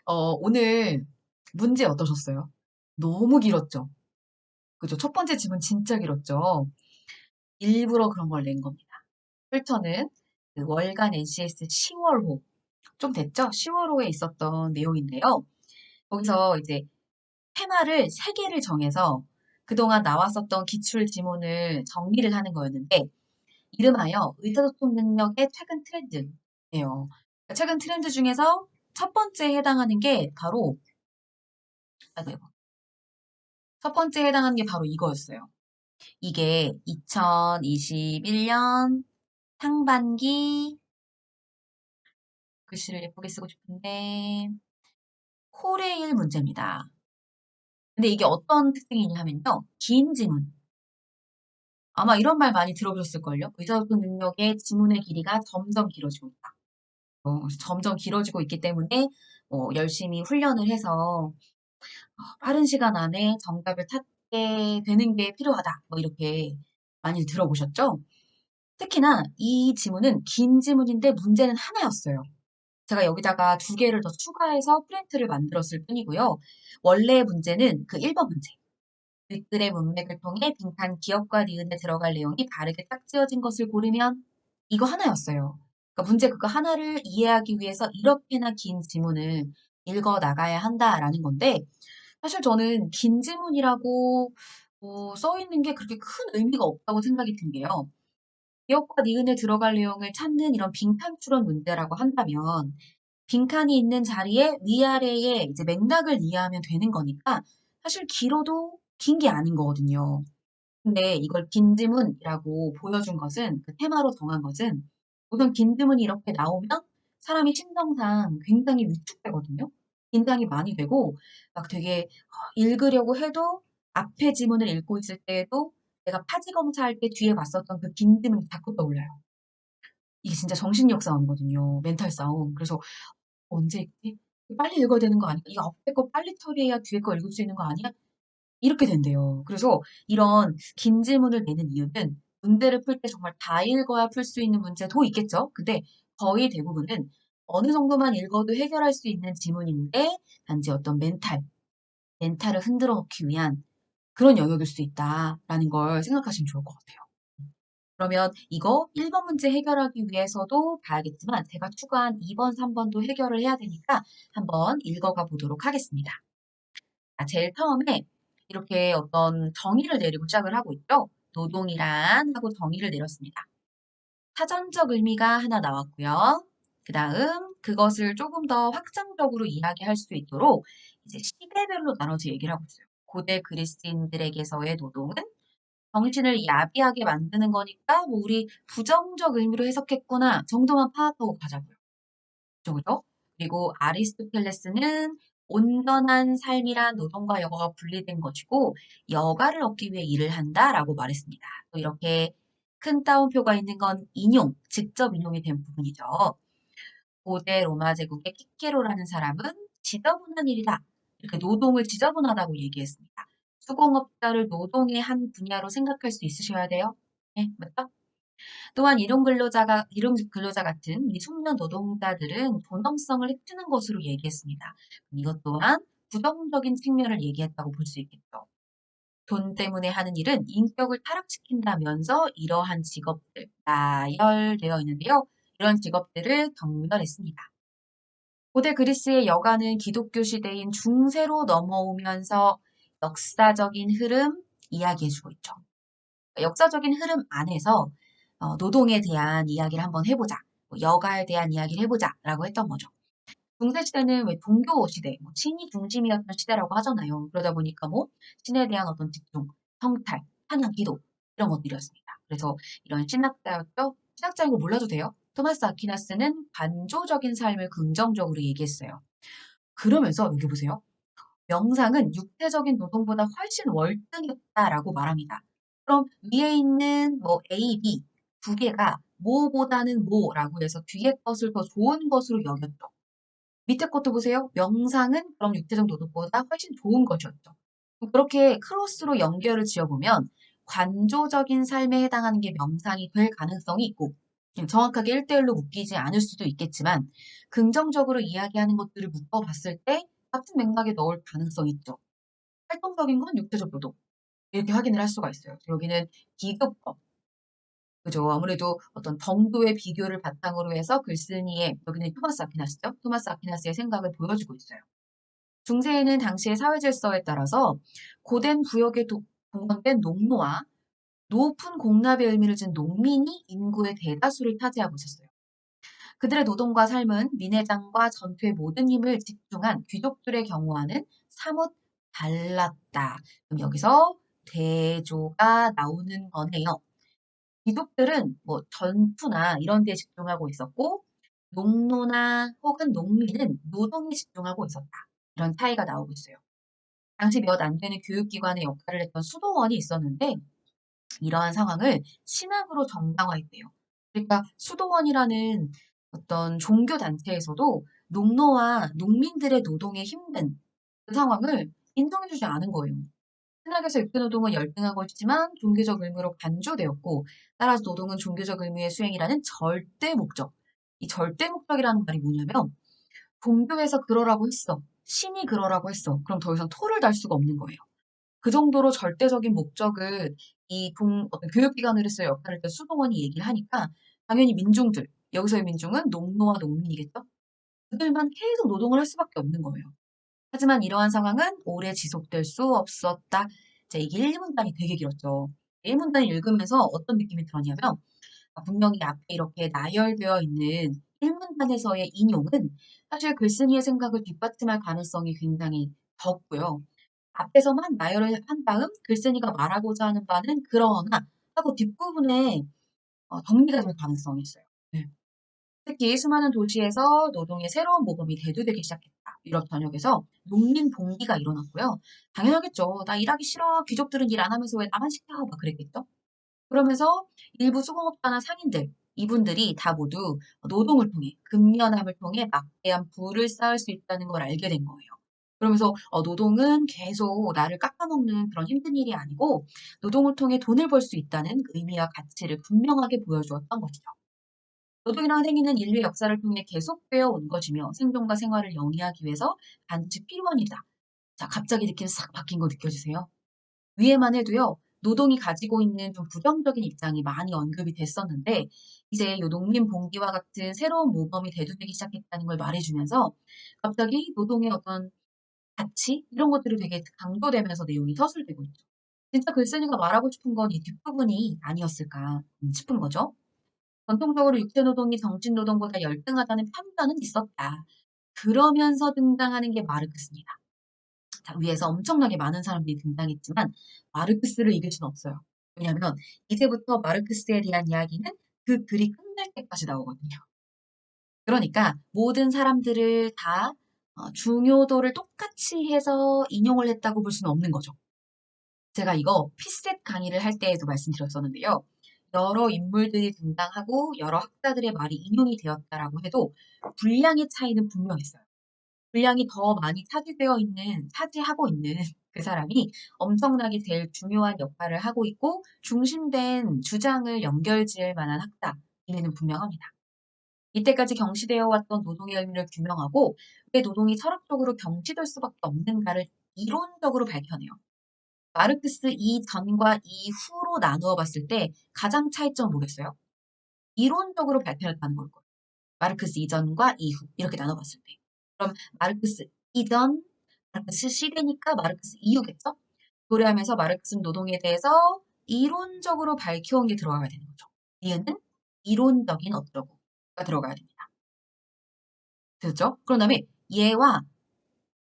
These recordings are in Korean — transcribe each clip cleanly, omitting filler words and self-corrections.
오늘 문제 어떠셨어요? 너무 길었죠? 그죠? 첫 번째 질문 진짜 길었죠? 일부러 그런 걸 낸 겁니다. 필터는 그 월간 NCS 10월호, 좀 됐죠? 10월호에 있었던 내용인데요. 거기서 이제 테마를 세개를 정해서 그동안 나왔었던 기출 지문을 정리를 하는 거였는데, 이름하여 의사소통 능력의 최근 트렌드예요. 최근 트렌드 중에서 첫 번째에 해당하는 게 바로, 아이고, 첫 번째에 해당하는 게 바로 이거였어요. 이게 2021년 상반기 글씨를 예쁘게 쓰고 싶은데 코레일 문제입니다. 근데 이게 어떤 특징이냐면요. 긴 지문. 아마 이런 말 많이 들어보셨을걸요. 의사소통 능력의 지문의 길이가 점점 길어지고 있다. 점점 길어지고 있기 때문에 열심히 훈련을 해서 빠른 시간 안에 정답을 찾게 되는 게 필요하다. 뭐 이렇게 많이 들어보셨죠? 특히나 이 지문은 긴 지문인데 문제는 하나였어요. 제가 여기다가 두 개를 더 추가해서 프린트를 만들었을 뿐이고요. 원래 문제는 그 1번 문제. 윗글의 문맥을 통해 빈칸 기억과 니은에 들어갈 내용이 바르게 짝지어진 것을 고르면 이거 하나였어요. 그러니까 문제 그거 하나를 이해하기 위해서 이렇게나 긴 지문을 읽어 나가야 한다라는 건데 사실 저는 긴 지문이라고 써 있는 게 그렇게 큰 의미가 없다고 생각이 든 게요. 기억과 니은에 들어갈 내용을 찾는 이런 빈칸 추론 문제라고 한다면 빈칸이 있는 자리에 위아래에 이제 맥락을 이해하면 되는 거니까 사실 길어도 긴 게 아닌 거거든요. 근데 이걸 긴 지문이라고 보여준 것은 그 테마로 정한 것은 우선 긴 지문이 이렇게 나오면 사람이 심정상 굉장히 위축되거든요. 긴장이 많이 되고 막 되게 읽으려고 해도 앞에 지문을 읽고 있을 때에도 내가 파지검사할 때 뒤에 봤었던 그 긴 지문이 자꾸 떠올라요. 이게 진짜 정신력 싸움이거든요. 멘탈 싸움. 그래서 언제 읽지? 빨리 읽어야 되는 거 아니야? 이거 앞에 거 빨리 처리해야 뒤에 거 읽을 수 있는 거 아니야? 이렇게 된대요. 그래서 이런 긴 질문을 내는 이유는 문제를 풀 때 정말 다 읽어야 풀 수 있는 문제도 있겠죠. 근데 거의 대부분은 어느 정도만 읽어도 해결할 수 있는 지문인데 단지 어떤 멘탈을 흔들어 놓기 위한 그런 영역일 수 있다라는 걸 생각하시면 좋을 것 같아요. 그러면 이거 1번 문제 해결하기 위해서도 봐야겠지만 제가 추가한 2번, 3번도 해결을 해야 되니까 한번 읽어가 보도록 하겠습니다. 제일 처음에 이렇게 어떤 정의를 내리고 시작을 하고 있죠. 노동이란 하고 정의를 내렸습니다. 사전적 의미가 하나 나왔고요. 그 다음 그것을 조금 더 확장적으로 이야기할 수 있도록 이제 시대별로 나눠서 얘기를 하고 있어요. 고대 그리스인들에게서의 노동은 정신을 야비하게 만드는 거니까 뭐 우리 부정적 의미로 해석했구나 정도만 파악하고 가자고요. 그죠, 그죠? 그리고 아리스토텔레스는 온전한 삶이란 노동과 여가가 분리된 것이고 여가를 얻기 위해 일을 한다라고 말했습니다. 또 이렇게 큰 따옴표가 있는 건 인용, 직접 인용이 된 부분이죠. 고대 로마 제국의 키케로라는 사람은 지저분한 일이다. 이렇게 노동을 지저분하다고 얘기했습니다. 수공업자를 노동의 한 분야로 생각할 수 있으셔야 돼요. 네, 맞죠? 또한 일용 근로자 같은 미숙련 노동자들은 존엄성을 해치는 것으로 얘기했습니다. 이것 또한 부정적인 측면을 얘기했다고 볼 수 있겠죠. 돈 때문에 하는 일은 인격을 타락시킨다면서 이러한 직업들 나열되어 있는데요. 이런 직업들을 경멸했습니다. 고대 그리스의 여가는 기독교 시대인 중세로 넘어오면서 역사적인 흐름 이야기해주고 있죠. 역사적인 흐름 안에서 노동에 대한 이야기를 한번 해보자. 뭐 여가에 대한 이야기를 해보자라고 했던 거죠. 중세 시대는 왜 종교 시대, 뭐 신이 중심이었던 시대라고 하잖아요. 그러다 보니까 뭐 신에 대한 어떤 집중, 성탈, 찬양, 기도 이런 것들이었습니다. 그래서 이런 신학자였죠. 신학자인 거 몰라도 돼요. 토마스 아퀴나스는 관조적인 삶을 긍정적으로 얘기했어요. 그러면서 여기 보세요. 명상은 육체적인 노동보다 훨씬 월등했다라고 말합니다. 그럼 위에 있는 뭐 A, B 두 개가 뭐보다는 뭐라고 해서 뒤에 것을 더 좋은 것으로 여겼죠. 밑에 것도 보세요. 명상은 그럼 육체적 노동보다 훨씬 좋은 것이었죠. 그렇게 크로스로 연결을 지어보면 관조적인 삶에 해당하는 게 명상이 될 가능성이 있고 정확하게 1대1로 묶이지 않을 수도 있겠지만 긍정적으로 이야기하는 것들을 묶어봤을 때 같은 맥락에 넣을 가능성이 있죠. 활동적인 건 육체적 노동. 이렇게 확인을 할 수가 있어요. 여기는 기급법. 그죠. 아무래도 어떤 정도의 비교를 바탕으로 해서 글쓴이의, 여기는 토마스 아퀴나스죠. 토마스 아퀴나스의 생각을 보여주고 있어요. 중세에는 당시의 사회 질서에 따라서 고된 부역에 동원된 농노와 높은 공납의 의미를 진 농민이 인구의 대다수를 차지하고 있었어요. 그들의 노동과 삶은 민회장과 전투의 모든 힘을 집중한 귀족들의 경우와는 사뭇 달랐다. 그럼 여기서 대조가 나오는 거네요. 귀족들은 뭐 전투나 이런 데에 집중하고 있었고, 농노나 혹은 농민은 노동에 집중하고 있었다. 이런 차이가 나오고 있어요. 당시 몇 안 되는 교육기관의 역할을 했던 수도원이 있었는데, 이러한 상황을 신학으로 정당화했대요. 그러니까 수도원이라는 어떤 종교 단체에서도 농노와 농민들의 노동에 힘든 그 상황을 인정해주지 않은 거예요. 신학에서 육체노동은 열등하고 있지만 종교적 의무로 간주되었고, 따라서 노동은 종교적 의무의 수행이라는 절대 목적. 이 절대 목적이라는 말이 뭐냐면 종교에서 그러라고 했어. 신이 그러라고 했어. 그럼 더 이상 토를 달 수가 없는 거예요. 그 정도로 절대적인 목적을 어떤 교육기관으로서의 역할을 했던 수동원이 얘기를 하니까 당연히 민중들, 여기서의 민중은 농노와 농민이겠죠? 그들만 계속 노동을 할 수밖에 없는 거예요. 하지만 이러한 상황은 오래 지속될 수 없었다. 자, 이게 1문단이 되게 길었죠. 1문단을 읽으면서 어떤 느낌이 들었냐면 분명히 앞에 이렇게 나열되어 있는 1문단에서의 인용은 사실 글쓴이의 생각을 뒷받침할 가능성이 굉장히 적고요. 앞에서만 나열을 한 다음 글쓴이가 말하고자 하는 바는 그러나 하고 뒷부분에 정리가 될 가능성이 있어요. 네. 특히 수많은 도시에서 노동의 새로운 모범이 대두되기 시작했다. 유럽 전역에서 농민 봉기가 일어났고요. 당연하겠죠. 나 일하기 싫어. 귀족들은 일 안 하면서 왜 나만 시켜? 막 그랬겠죠. 그러면서 일부 수공업자나 상인들, 이분들이 다 모두 노동을 통해, 근면함을 통해 막대한 부를 쌓을 수 있다는 걸 알게 된 거예요. 그러면서 노동은 계속 나를 깎아먹는 그런 힘든 일이 아니고 노동을 통해 돈을 벌 수 있다는 그 의미와 가치를 분명하게 보여주었던 것이죠. 노동이라는 행위는 인류의 역사를 통해 계속되어 온 것이며 생존과 생활을 영위하기 위해서 반드시 필요한 일이다. 자, 갑자기 느낌 싹 바뀐 거 느껴지세요? 위에만 해도요, 노동이 가지고 있는 좀 부정적인 입장이 많이 언급이 됐었는데, 이제 요 농민 봉기와 같은 새로운 모범이 대두되기 시작했다는 걸 말해주면서, 갑자기 노동의 어떤 가치? 이런 것들이 되게 강조되면서 내용이 서술되고 있죠. 진짜 글쓴이가 말하고 싶은 건 이 뒷부분이 아니었을까 싶은 거죠. 전통적으로 육체노동이 정신노동보다 열등하다는 편견은 있었다. 그러면서 등장하는 게 마르크스입니다. 자, 위에서 엄청나게 많은 사람들이 등장했지만 마르크스를 이길 수는 없어요. 왜냐하면 이제부터 마르크스에 대한 이야기는 그 글이 끝날 때까지 나오거든요. 그러니까 모든 사람들을 다 중요도를 똑같이 해서 인용을 했다고 볼 수는 없는 거죠. 제가 이거 피셋 강의를 할 때에도 말씀드렸었는데요. 여러 인물들이 등장하고 여러 학자들의 말이 인용이 되었다라고 해도 분량의 차이는 분명했어요. 분량이 더 많이 차지하고 있는 그 사람이 엄청나게 제일 중요한 역할을 하고 있고 중심된 주장을 연결지을 만한 학자임에는 분명합니다. 이때까지 경시되어 왔던 노동의 의미를 규명하고 왜 노동이 철학적으로 경시될 수밖에 없는가를 이론적으로 밝혀내요. 마르크스 이전과 이후로 나누어 봤을 때 가장 차이점은 뭐겠어요? 이론적으로 발표했다는 걸 거예요. 마르크스 이전과 이후 이렇게 나눠봤을 때. 그럼 마르크스 이전, 마르크스 시대니까 마르크스 이후겠죠? 도래하면서 마르크스는 노동에 대해서 이론적으로 밝혀온 게 들어가야 되는 거죠. 이해는 이론적인 어쩌고가 들어가야 됩니다. 됐죠? 그런 다음에 얘와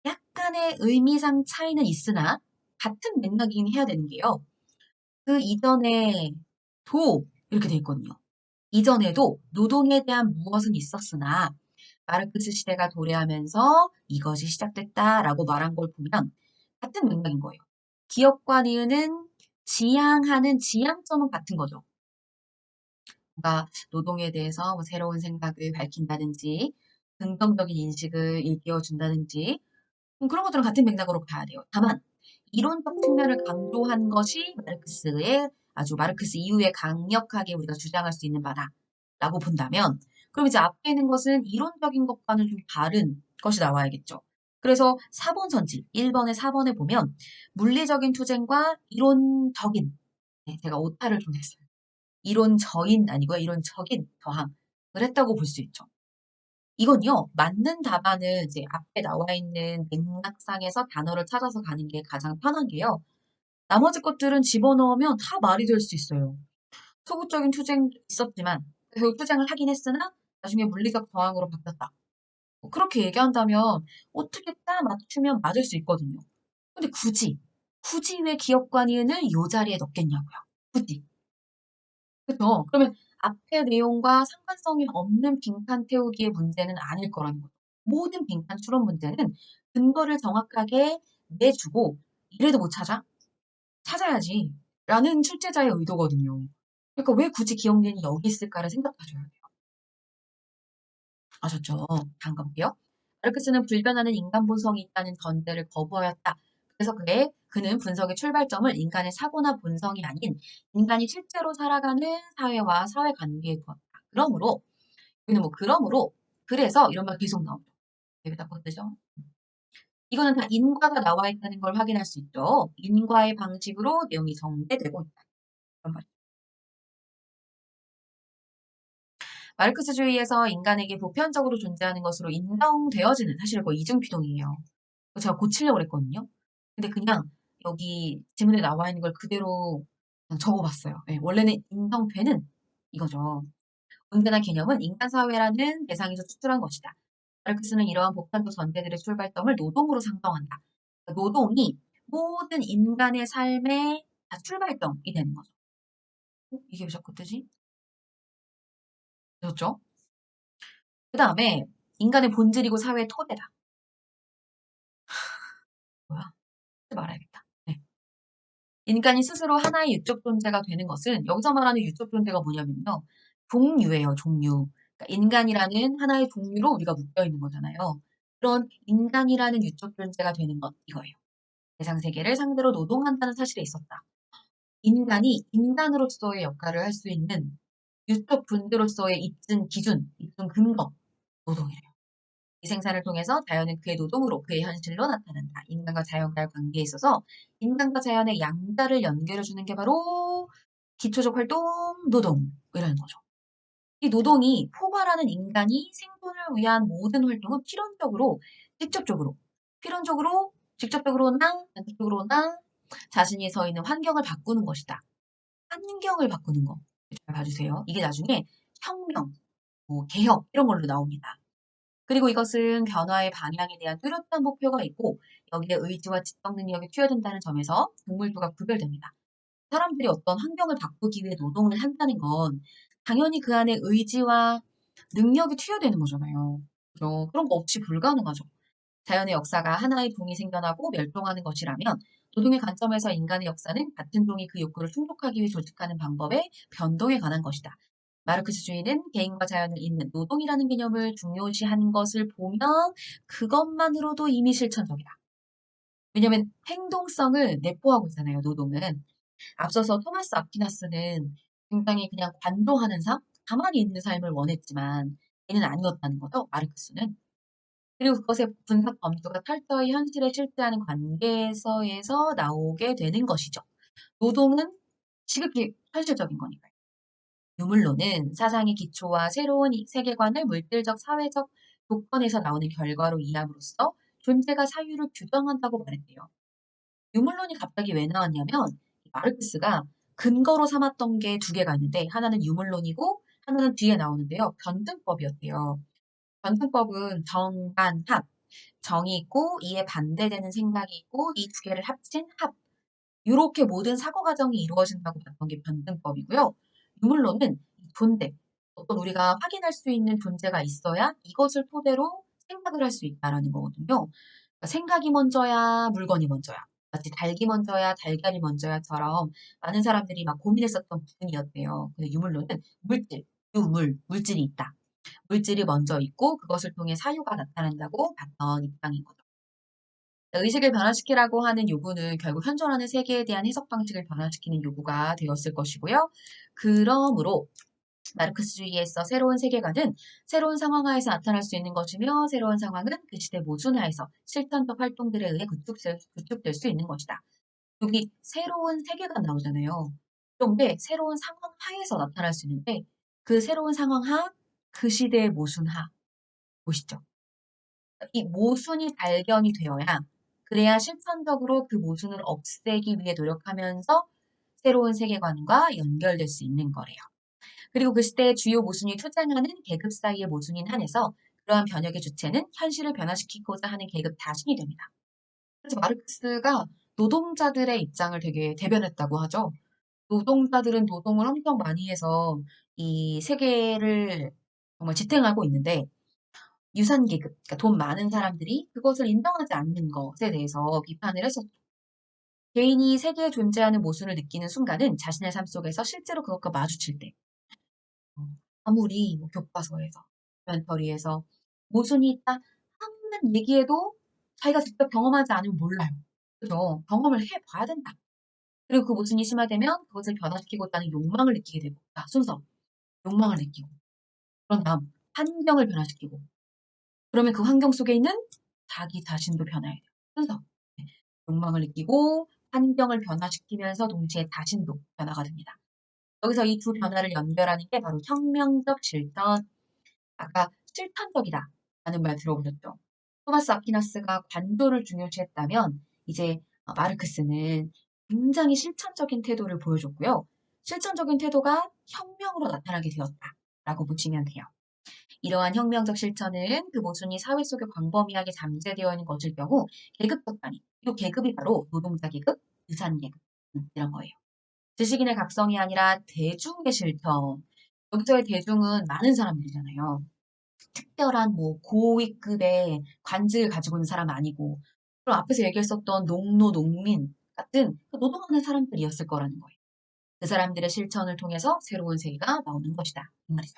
약간의 의미상 차이는 있으나 같은 맥락이긴 해야 되는 게요. 그 이전에도 이렇게 돼 있거든요. 이전에도 노동에 대한 무엇은 있었으나 마르크스 시대가 도래하면서 이것이 시작됐다라고 말한 걸 보면 같은 맥락인 거예요. 기업과 니은은 지향하는 지향점은 같은 거죠. 뭔가 노동에 대해서 뭐 새로운 생각을 밝힌다든지 긍정적인 인식을 일깨워준다든지 그런 것들은 같은 맥락으로 봐야 돼요. 다만 이론적 측면을 강조한 것이 마르크스 이후에 강력하게 우리가 주장할 수 있는 바다. 라고 본다면 그럼 이제 앞에 있는 것은 이론적인 것과는 좀 다른 것이 나와야겠죠. 그래서 4번 선지, 1번에 4번에 보면 물리적인 투쟁과 이론적인, 네, 제가 오타를 좀 했어요. 이론적인 아니고요. 이론적인 저항을 했다고 볼 수 있죠. 이건요, 맞는 답안은 이제 앞에 나와 있는 맥락상에서 단어를 찾아서 가는 게 가장 편한 게요. 나머지 것들은 집어넣으면 다 말이 될 수 있어요. 소극적인 투쟁 있었지만 결국 투쟁을 하긴 했으나 나중에 물리적 저항으로 바뀌었다. 뭐 그렇게 얘기한다면 어떻게 딱 맞추면 맞을 수 있거든요. 근데 굳이 왜 기업과 니은을 이 자리에 넣겠냐고요. 굳이. 그죠? 그러면 앞의 내용과 상관성이 없는 빈칸 태우기의 문제는 아닐 거라는 거죠. 모든 빈칸 추론 문제는 근거를 정확하게 내주고 이래도 못 찾아? 찾아야지. 라는 출제자의 의도거든요. 그러니까 왜 굳이 기억년이 여기 있을까를 생각하셔야 돼요. 아셨죠? 다음 가볼게요. 마르크스는 불변하는 인간 본성이 있다는 전제를 거부하였다. 그래서 그는 분석의 출발점을 인간의 사고나 본성이 아닌 인간이 실제로 살아가는 사회와 사회 관계에 두었다. 그러므로, 여기는 뭐 그러므로, 그래서 이런 말 계속 나오죠. 여기다 꽂으죠. 이거는 다 인과가 나와 있다는 걸 확인할 수 있죠. 인과의 방식으로 내용이 정제되고 있다. 이런 말. 마르크스주의에서 인간에게 보편적으로 존재하는 것으로 인정되어지는 사실 그 이중피동이에요. 제가 고치려고 했거든요. 근데 그냥 여기 지문에 나와 있는 걸 그대로 그냥 적어봤어요. 네, 원래는 인정되는 이거죠. 언제나 개념은 인간 사회라는 대상에서 추출한 것이다. 마르크스는 이러한 보편적 전제들의 출발점을 노동으로 상정한다. 그러니까 노동이 모든 인간의 삶의 다 출발점이 되는 거죠. 이게 왜 자꾸 뜨지? 그렇죠? 그 다음에 인간의 본질이고 사회의 토대다. 뭐야? 하지 말아야겠다. 네. 인간이 스스로 하나의 유적 존재가 되는 것은 여기서 말하는 유적 존재가 뭐냐면요. 종류예요, 종류. 그러니까 인간이라는 하나의 종류로 우리가 묶여 있는 거잖아요. 그런 인간이라는 유적 존재가 되는 것 이거예요. 대상 세계를 상대로 노동한다는 사실에 있었다. 인간이 인간으로서의 역할을 할 수 있는 유적 분들로서의 입증 기준, 입증 근거, 노동이래요. 이 생산을 통해서 자연은 그의 노동으로 그의 현실로 나타난다. 인간과 자연과의 관계에 있어서 인간과 자연의 양자를 연결해주는 게 바로 기초적 활동, 노동이라는 거죠. 이 노동이 포괄하는 인간이 생존을 위한 모든 활동은 필연적으로, 직접적으로, 필연적으로, 직접적으로나 간접적으로나 자신이 서 있는 환경을 바꾸는 것이다. 환경을 바꾸는 거. 잘 봐주세요. 이게 나중에 혁명, 뭐 개혁 이런 걸로 나옵니다. 그리고 이것은 변화의 방향에 대한 뚜렷한 목표가 있고 여기에 의지와 지적 능력이 투여된다는 점에서 동물도가 구별됩니다. 사람들이 어떤 환경을 바꾸기 위해 노동을 한다는 건 당연히 그 안에 의지와 능력이 투여되는 거잖아요. 그죠? 그런 거 없이 불가능하죠. 자연의 역사가 하나의 종이 생겨나고 멸종하는 것이라면 노동의 관점에서 인간의 역사는 같은 종이 그 욕구를 충족하기 위해 조직하는 방법의 변동에 관한 것이다. 마르크스주의는 개인과 자연을 잇는 노동이라는 개념을 중요시한 것을 보면 그것만으로도 이미 실천적이다. 왜냐하면 행동성을 내포하고 있잖아요, 노동은. 앞서서 토마스 아퀴나스는 굉장히 그냥 관도하는 삶, 가만히 있는 삶을 원했지만 얘는 아니었다는 거죠, 마르크스는. 그리고 그것의 분석 범주가 철저히 현실에 실제하는 관계에서 나오게 되는 것이죠. 노동은 지극히 현실적인 거니까요. 유물론은 사상의 기초와 새로운 세계관을 물질적 사회적 조건에서 나오는 결과로 이해함으로써 존재가 사유를 규정한다고 말했대요. 유물론이 갑자기 왜 나왔냐면 마르크스가 근거로 삼았던 게 두 개가 있는데 하나는 유물론이고 하나는 뒤에 나오는데요. 변증법이었대요. 변증법은 정반합, 정이 있고 이에 반대되는 생각이 있고 이 두 개를 합친 합. 이렇게 모든 사고 과정이 이루어진다고 봤던 게 변증법이고요. 유물론은 존재, 어떤 우리가 확인할 수 있는 존재가 있어야 이것을 토대로 생각을 할 수 있다라는 거거든요. 그러니까 생각이 먼저야, 물건이 먼저야. 마치 닭이 먼저야, 달걀이 먼저야처럼 많은 사람들이 막 고민했었던 부분이었대요. 근데 유물론은 물질, 물질이 있다. 물질이 먼저 있고 그것을 통해 사유가 나타난다고 봤던 입장인 거죠. 의식을 변화시키라고 하는 요구는 결국 현존하는 세계에 대한 해석 방식을 변화시키는 요구가 되었을 것이고요. 그러므로 마르크스주의에서 새로운 세계관은 새로운 상황하에서 나타날 수 있는 것이며 새로운 상황은 그 시대 모순하에서 실천적 활동들에 의해 구축될 수 있는 것이다. 여기 새로운 세계관 나오잖아요. 그런 게 새로운 상황 하에서 나타날 수 있는데 그 새로운 상황 하, 그 시대의 모순하 보시죠. 이 모순이 발견이 되어야 그래야 실천적으로 그 모순을 없애기 위해 노력하면서 새로운 세계관과 연결될 수 있는 거래요. 그리고 그 시대의 주요 모순이 투쟁하는 계급 사이의 모순인 한에서 그러한 변혁의 주체는 현실을 변화시키고자 하는 계급 자신이 됩니다. 그래서 마르크스가 노동자들의 입장을 되게 대변했다고 하죠. 노동자들은 노동을 엄청 많이 해서 이 세계를 정말 지탱하고 있는데 유산계급, 그러니까 돈 많은 사람들이 그것을 인정하지 않는 것에 대해서 비판을 했었죠. 개인이 세계에 존재하는 모순을 느끼는 순간은 자신의 삶 속에서 실제로 그것과 마주칠 때 어, 아무리 뭐 교과서에서 다큐멘터리에서 모순이 있다 하는 얘기해도 자기가 직접 경험하지 않으면 몰라요. 그죠? 경험을 해봐야 된다. 그리고 그 모순이 심화되면 그것을 변화시키고자 하는 욕망을 느끼게 되고, 순서, 욕망을 느끼고, 그런 다음 환경을 변화시키고, 그러면 그 환경 속에 있는 자기 자신도 변해야 돼요. 순서, 네. 욕망을 느끼고 환경을 변화시키면서 동시에 자신도 변화가 됩니다. 여기서 이 두 변화를 연결하는 게 바로 혁명적 실천, 아까 실천적이다 라는 말 들어보셨죠? 토마스 아퀴나스가 관도를 중요시했다면 이제 마르크스는 굉장히 실천적인 태도를 보여줬고요. 실천적인 태도가 혁명으로 나타나게 되었다라고 보시면 돼요. 이러한 혁명적 실천은 그 모순이 사회 속에 광범위하게 잠재되어 있는 것일 경우 계급적 단위, 이 계급이 바로 노동자 계급, 유산 계급 이런 거예요. 지식인의 각성이 아니라 대중의 실천. 여기서의 대중은 많은 사람들이잖아요. 특별한 뭐 고위급의 관직을 가지고 있는 사람 아니고 그럼 앞에서 얘기했었던 농노, 농민 같은 그 노동하는 사람들이었을 거라는 거예요. 그 사람들의 실천을 통해서 새로운 세계가 나오는 것이다. 이 말이죠.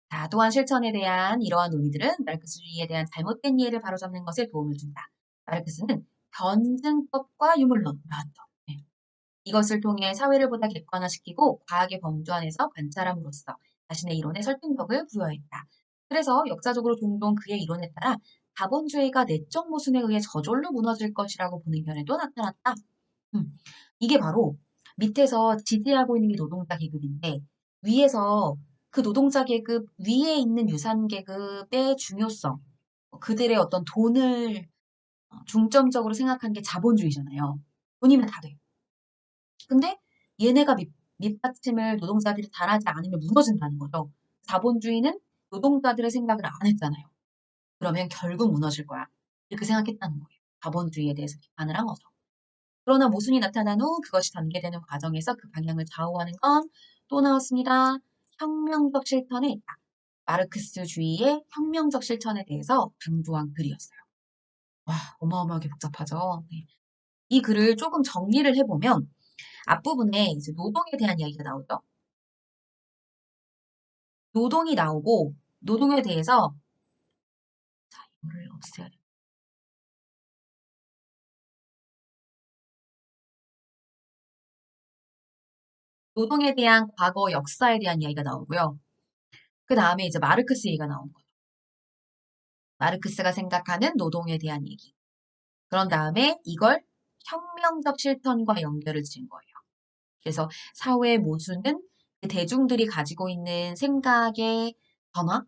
자, 또한 실천에 대한 이러한 논의들은 마르크스주의에 대한 잘못된 이해를 바로잡는 것에 도움을 준다. 마르크스는 변증법과 유물론 나왔죠. 네. 이것을 통해 사회를 보다 객관화시키고 과학의 범주 안에서 관찰함으로써 자신의 이론에 설득력을 부여했다. 그래서 역사적으로 종종 그의 이론에 따라 자본주의가 내적 모순에 의해 저절로 무너질 것이라고 보는 견해도 나타났다. 이게 바로 밑에서 지지하고 있는 게 노동자 계급인데 위에서 그 노동자 계급 위에 있는 유산 계급의 중요성, 그들의 어떤 돈을 중점적으로 생각하는 게 자본주의잖아요. 돈이면 다 돼. 근데 얘네가 밑받침을 노동자들이 잘하지 않으면 무너진다는 거죠. 자본주의는 노동자들의 생각을 안 했잖아요. 그러면 결국 무너질 거야. 이렇게 생각했다는 거예요. 자본주의에 대해서 비판을 한 거죠. 그러나 모순이 나타난 후 그것이 전개되는 과정에서 그 방향을 좌우하는 건 또 나왔습니다. 혁명적 실천에 있다. 마르크스주의의 혁명적 실천에 대해서 강조한 글이었어요. 와, 어마어마하게 복잡하죠. 네. 이 글을 조금 정리를 해보면 앞부분에 이제 노동에 대한 이야기가 나오죠. 노동이 나오고 노동에 대해서 자, 이거를 없애야 돼. 노동에 대한 과거 역사에 대한 이야기가 나오고요. 그 다음에 이제 마르크스 얘기가 나오는 거예요. 마르크스가 생각하는 노동에 대한 얘기. 그런 다음에 이걸 혁명적 실천과 연결을 지은 거예요. 그래서 사회의 모순은 그 대중들이 가지고 있는 생각의 변화,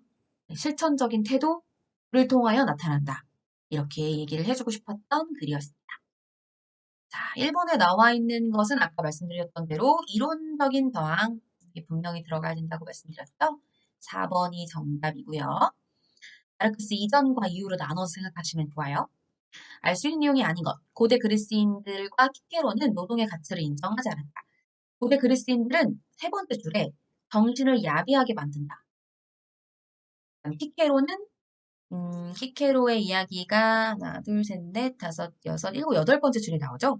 실천적인 태도를 통하여 나타난다. 이렇게 얘기를 해주고 싶었던 글이었습니다. 자, 1번에 나와 있는 것은 아까 말씀드렸던 대로 이론적인 저항, 이게 분명히 들어가야 된다고 말씀드렸죠? 4번이 정답이고요. 마르크스 이전과 이후로 나눠서 생각하시면 좋아요. 알 수 있는 내용이 아닌 것. 고대 그리스인들과 키케로는 노동의 가치를 인정하지 않았다. 고대 그리스인들은 세 번째 줄에 정신을 야비하게 만든다. 키케로는 키케로의 이야기가 하나, 둘, 셋, 넷, 다섯, 여섯, 일곱, 여덟 번째 줄에 나오죠.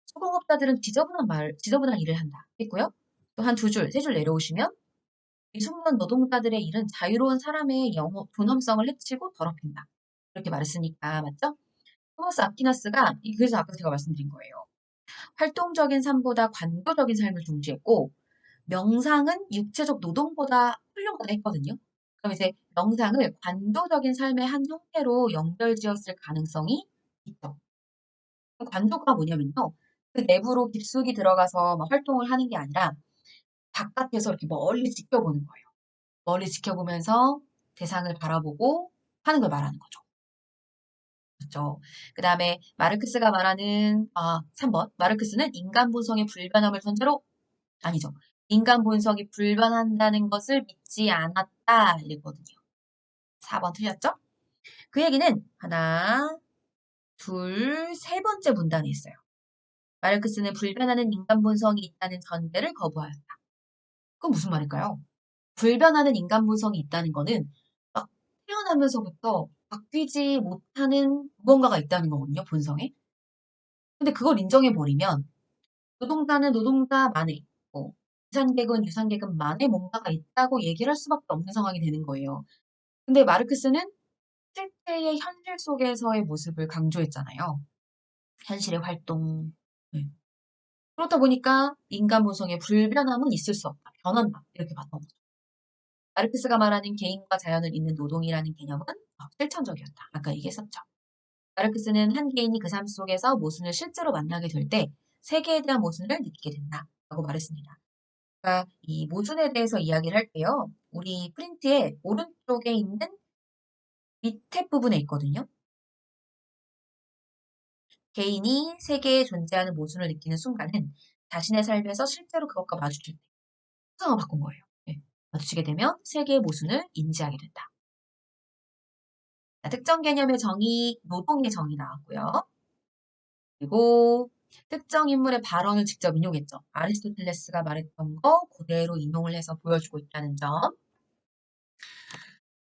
소공업자들은 지저분한 일을 한다. 했고요. 또 한 두 줄, 세 줄 내려오시면 미숙련 노동자들의 일은 자유로운 사람의 영업, 존엄성을 해치고 더럽힌다. 이렇게 말했으니까 맞죠? 토마스 아퀴나스가 그래서 아까 제가 말씀드린 거예요. 활동적인 삶보다 관도적인 삶을 중시했고 명상은 육체적 노동보다 훌륭하다 했거든요. 그럼 이제 명상을 관조적인 삶의 한 형태로 연결지었을 가능성이 있죠. 관조가 뭐냐면요. 그 내부로 깊숙이 들어가서 막 활동을 하는 게 아니라 바깥에서 이렇게 멀리 지켜보는 거예요. 멀리 지켜보면서 대상을 바라보고 하는 걸 말하는 거죠. 그렇죠. 그 다음에 마르크스가 말하는 3번. 마르크스는 인간 본성의 불변함을 전제로 아니죠. 인간 본성이 불변한다는 것을 믿지 않았다. 이랬거든요. 4번 틀렸죠? 그 얘기는 하나, 둘, 세 번째 문단에 있어요. 마르크스는 불변하는 인간 본성이 있다는 전제를 거부하였다. 그건 무슨 말일까요? 불변하는 인간 본성이 있다는 거는 막 태어나면서부터 바뀌지 못하는 무언가가 있다는 거거든요, 본성에. 근데 그걸 인정해버리면 노동자는 노동자만의, 유산계급은 유산계급만의 뭔가가 있다고 얘기를 할 수밖에 없는 상황이 되는 거예요. 근데 마르크스는 실제의 현실 속에서의 모습을 강조했잖아요. 현실의 활동. 네. 그렇다 보니까 인간 본성의 불변함은 있을 수 없다. 변한다. 이렇게 봤던 거죠. 마르크스가 말하는 개인과 자연을 잇는 노동이라는 개념은 실천적이었다. 아까 얘기했었죠. 마르크스는 한 개인이 그 삶 속에서 모순을 실제로 만나게 될 때 세계에 대한 모순을 느끼게 된다. 라고 말했습니다. 그러니까 이 모순에 대해서 이야기를 할 때요. 우리 프린트의 오른쪽에 있는 밑에 부분에 있거든요. 개인이 세계에 존재하는 모순을 느끼는 순간은 자신의 삶에서 실제로 그것과 마주칠 때 상황을 바꾼 거예요. 네. 마주치게 되면 세계의 모순을 인지하게 된다. 자, 특정 개념의 정의, 노동의 정의 나왔고요. 그리고 특정 인물의 발언을 직접 인용했죠. 아리스토텔레스가 말했던 거 그대로 인용을 해서 보여주고 있다는 점.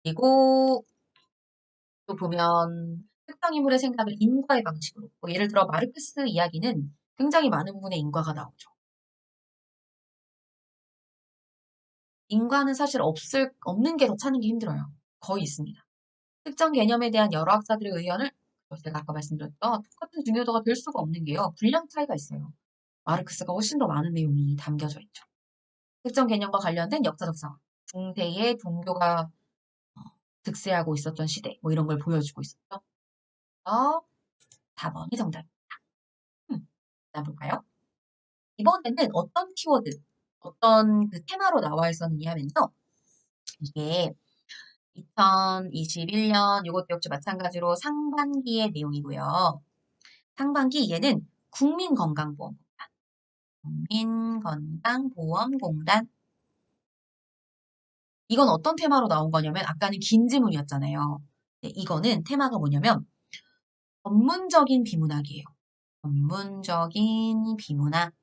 그리고 또 보면 특정 인물의 생각을 인과의 방식으로. 예를 들어 마르크스 이야기는 굉장히 많은 부분의 인과가 나오죠. 인과는 사실 없는 게 더 찾는 게 힘들어요. 거의 있습니다. 특정 개념에 대한 여러 학자들의 의견을 제가 아까 말씀드렸던 똑같은 중요도가 될 수가 없는 게요. 분량 차이가 있어요. 마르크스가 훨씬 더 많은 내용이 담겨져 있죠. 특정 개념과 관련된 역사적 상황, 중세의 종교가 득세하고 있었던 시대, 뭐 이런 걸 보여주고 있었죠. 4번이 정답입니다. 다음 볼까요? 이번에는 어떤 키워드, 어떤 그 테마로 나와 있었느냐 하면요. 이게 2021년 이것도 역시 마찬가지로 상반기의 내용이고요. 상반기 얘는 국민건강보험공단. 국민건강보험공단. 이건 어떤 테마로 나온 거냐면 아까는 긴 지문이었잖아요. 네, 이거는 테마가 뭐냐면 전문적인 비문학이에요. 전문적인 비문학.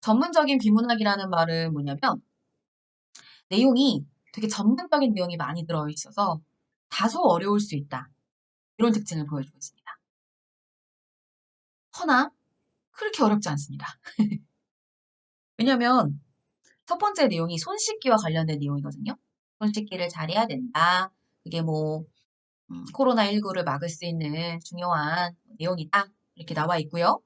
전문적인 비문학이라는 말은 뭐냐면 내용이 되게 전문적인 내용이 많이 들어있어서 다소 어려울 수 있다. 이런 특징을 보여주고 있습니다. 허나 그렇게 어렵지 않습니다. 왜냐면 첫 번째 내용이 손 씻기와 관련된 내용이거든요. 손 씻기를 잘해야 된다. 그게 뭐 코로나19를 막을 수 있는 중요한 내용이다. 이렇게 나와 있고요.